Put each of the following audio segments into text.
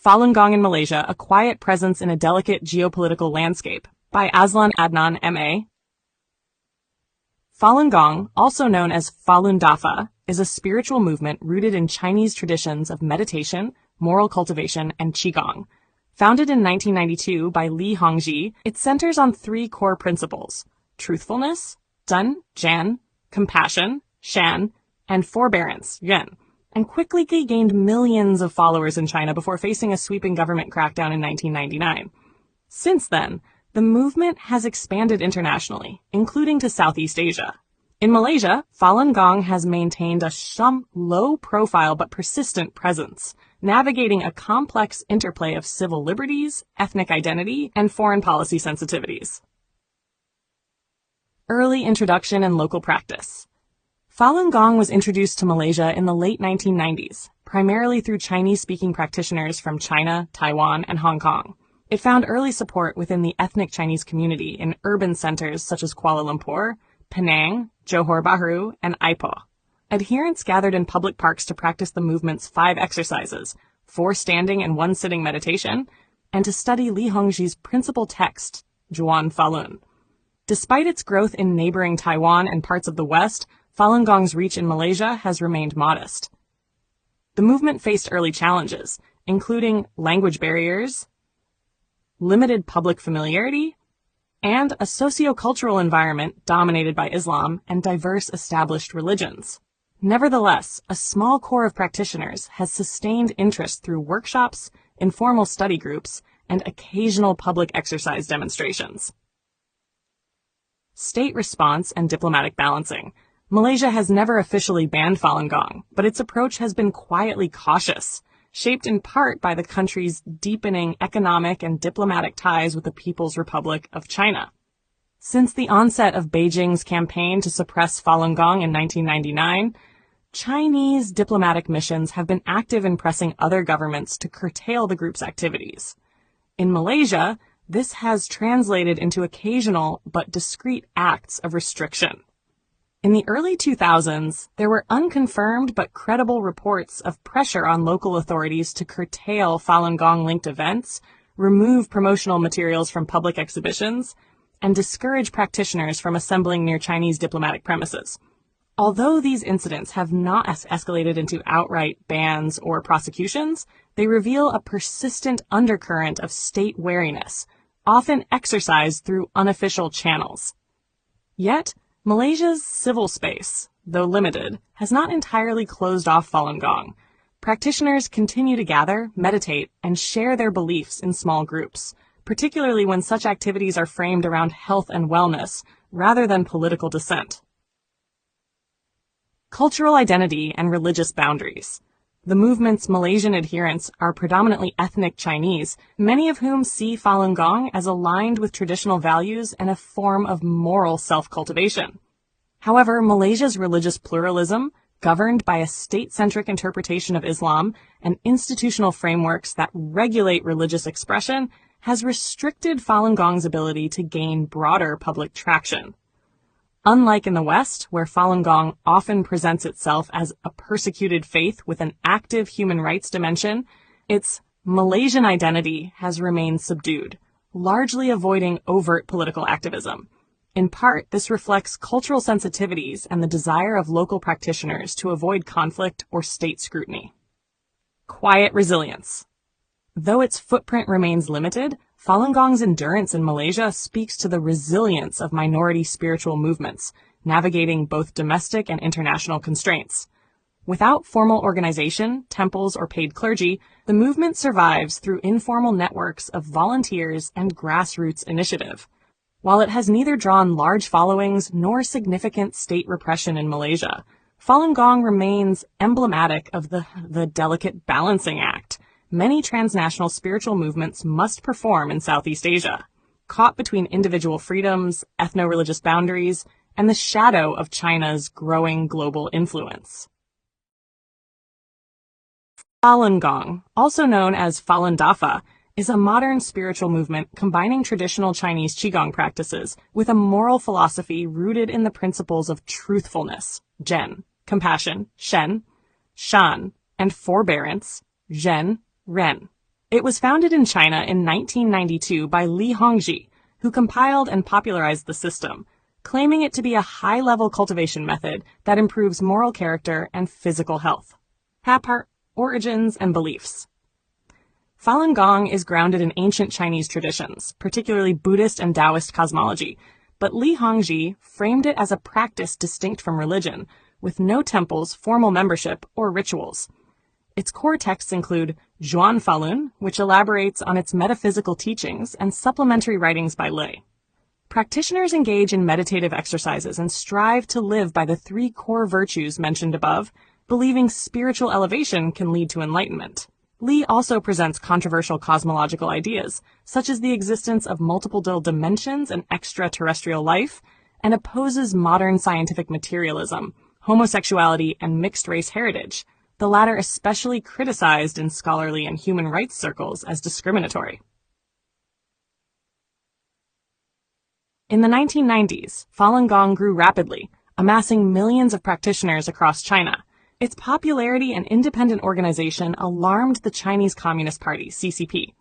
Falun Gong in Malaysia, A Quiet Presence in a Delicate Geopolitical Landscape, by Aslan Adnan, M.A. Falun Gong, also known as Falun Dafa, is a spiritual movement rooted in Chinese traditions of meditation, moral cultivation, and Qigong. Founded in 1992 by Li Hongji, it centers on three core principles: truthfulness, Dun, Jan, compassion, Shan, and forbearance, Yuan, and quickly gained millions of followers in China before facing a sweeping government crackdown in 1999. Since then, the movement has expanded internationally, including to Southeast Asia. In Malaysia, Falun Gong has maintained a low-profile but persistent presence, navigating a complex interplay of civil liberties, ethnic identity, and foreign policy sensitivities. Early introduction and local practice. Falun Gong was introduced to Malaysia in the late 1990s, primarily through Chinese-speaking practitioners from China, Taiwan, and Hong Kong. It found early support within the ethnic Chinese community in urban centers such as Kuala Lumpur, Penang, Johor Bahru, and Ipoh. Adherents gathered in public parks to practice the movement's 5 exercises, 4 standing and 1 sitting meditation, and to study Li Hongji's principal text, Zhuan Falun. Despite its growth in neighboring Taiwan and parts of the West, Falun Gong's reach in Malaysia has remained modest. The movement faced early challenges, including language barriers, limited public familiarity, and a socio-cultural environment dominated by Islam and diverse established religions. Nevertheless, a small core of practitioners has sustained interest through workshops, informal study groups, and occasional public exercise demonstrations. State response and diplomatic balancing. Malaysia has never officially banned Falun Gong, but its approach has been quietly cautious, shaped in part by the country's deepening economic and diplomatic ties with the People's Republic of China. Since the onset of Beijing's campaign to suppress Falun Gong in 1999, Chinese diplomatic missions have been active in pressing other governments to curtail the group's activities. In Malaysia, this has translated into occasional but discreet acts of restriction. In the early 2000s, there were unconfirmed but credible reports of pressure on local authorities to curtail Falun Gong-linked events, remove promotional materials from public exhibitions, and discourage practitioners from assembling near Chinese diplomatic premises. Although these incidents have not escalated into outright bans or prosecutions, they reveal a persistent undercurrent of state wariness, often exercised through unofficial channels. Yet, Malaysia's civil space, though limited, has not entirely closed off Falun Gong. Practitioners continue to gather, meditate, and share their beliefs in small groups, particularly when such activities are framed around health and wellness rather than political dissent. Cultural identity and religious boundaries. The movement's Malaysian adherents are predominantly ethnic Chinese, many of whom see Falun Gong as aligned with traditional values and a form of moral self-cultivation. However, Malaysia's religious pluralism, governed by a state-centric interpretation of Islam and institutional frameworks that regulate religious expression, has restricted Falun Gong's ability to gain broader public traction. Unlike in the West, where Falun Gong often presents itself as a persecuted faith with an active human rights dimension, its Malaysian identity has remained subdued, largely avoiding overt political activism. In part, this reflects cultural sensitivities and the desire of local practitioners to avoid conflict or state scrutiny. Quiet resilience. Though its footprint remains limited, Falun Gong's endurance in Malaysia speaks to the resilience of minority spiritual movements, navigating both domestic and international constraints. Without formal organization, temples, or paid clergy, the movement survives through informal networks of volunteers and grassroots initiative. While it has neither drawn large followings nor significant state repression in Malaysia, Falun Gong remains emblematic of the delicate balancing act many transnational spiritual movements must perform in Southeast Asia, caught between individual freedoms, ethno-religious boundaries, and the shadow of China's growing global influence. Falun Gong, also known as Falun Dafa, is a modern spiritual movement combining traditional Chinese Qigong practices with a moral philosophy rooted in the principles of truthfulness, Zhen, compassion, Shen, Shan, and forbearance, Zhen, Ren. It was founded in China in 1992 by Li Hongzhi, who compiled and popularized the system, claiming it to be a high-level cultivation method that improves moral character and physical health. Part Origins and Beliefs. Falun Gong is grounded in ancient Chinese traditions, particularly Buddhist and Taoist cosmology, but Li Hongzhi framed it as a practice distinct from religion, with no temples, formal membership, or rituals. Its core texts include Zhuan Falun, which elaborates on its metaphysical teachings, and supplementary writings by lay. Practitioners engage in meditative exercises and strive to live by the 3 core virtues mentioned above, believing spiritual elevation can lead to enlightenment. Li also presents controversial cosmological ideas, such as the existence of multiple dimensions and extraterrestrial life, and opposes modern scientific materialism, homosexuality, and mixed-race heritage, the latter especially criticized in scholarly and human rights circles as discriminatory. In the 1990s, Falun Gong grew rapidly, amassing millions of practitioners across China. Its popularity and independent organization alarmed the Chinese Communist Party, CCP.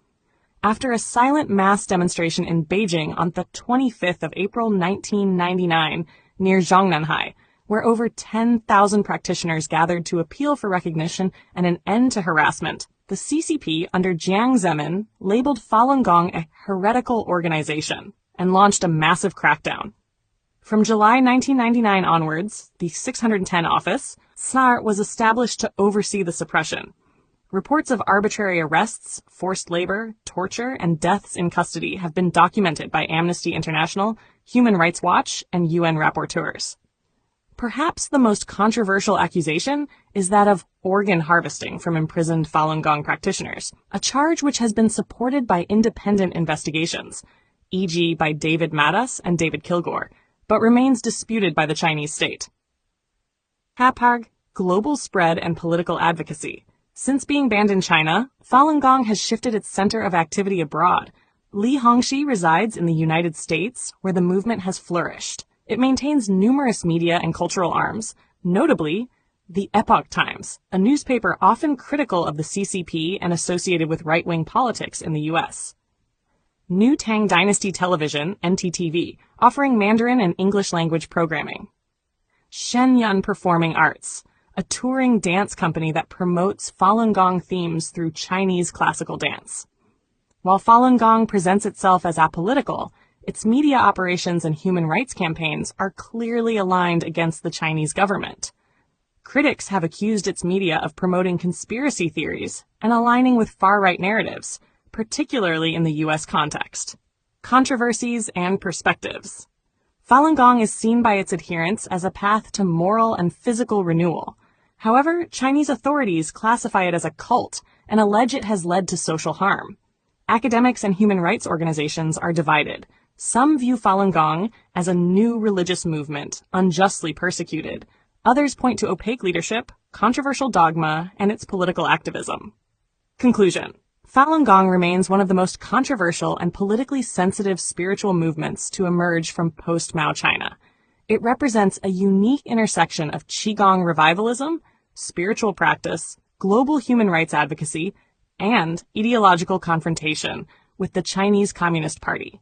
After a silent mass demonstration in Beijing on the 25th of April 1999 near Zhongnanhai, where over 10,000 practitioners gathered to appeal for recognition and an end to harassment, the CCP under Jiang Zemin labeled Falun Gong a heretical organization and launched a massive crackdown. From July 1999 onwards, the 610 office, SNAR, was established to oversee the suppression. Reports of arbitrary arrests, forced labor, torture, and deaths in custody have been documented by Amnesty International, Human Rights Watch, and UN rapporteurs. Perhaps the most controversial accusation is that of organ harvesting from imprisoned Falun Gong practitioners, a charge which has been supported by independent investigations, e.g. by David Matas and David Kilgore, but remains disputed by the Chinese state. Global spread and political advocacy. Since being banned in China, Falun Gong has shifted its center of activity abroad. Li Hongzhi resides in the United States, where the movement has flourished. It maintains numerous media and cultural arms, notably the Epoch Times, a newspaper often critical of the CCP and associated with right-wing politics in the U.S. New Tang Dynasty Television, NTTV, offering Mandarin and English language programming. Shenyun Performing Arts, a touring dance company that promotes Falun Gong themes through Chinese classical dance. While Falun Gong presents itself as apolitical, its media operations and human rights campaigns are clearly aligned against the Chinese government. Critics have accused its media of promoting conspiracy theories and aligning with far-right narratives, particularly in the U.S. context. Controversies and perspectives. Falun Gong is seen by its adherents as a path to moral and physical renewal. However, Chinese authorities classify it as a cult and allege it has led to social harm. Academics and human rights organizations are divided. Some view Falun Gong as a new religious movement, unjustly persecuted. Others point to opaque leadership, controversial dogma, and its political activism. Conclusion. Falun Gong remains one of the most controversial and politically sensitive spiritual movements to emerge from post-Mao China. It represents a unique intersection of Qigong revivalism, spiritual practice, global human rights advocacy, and ideological confrontation with the Chinese Communist Party.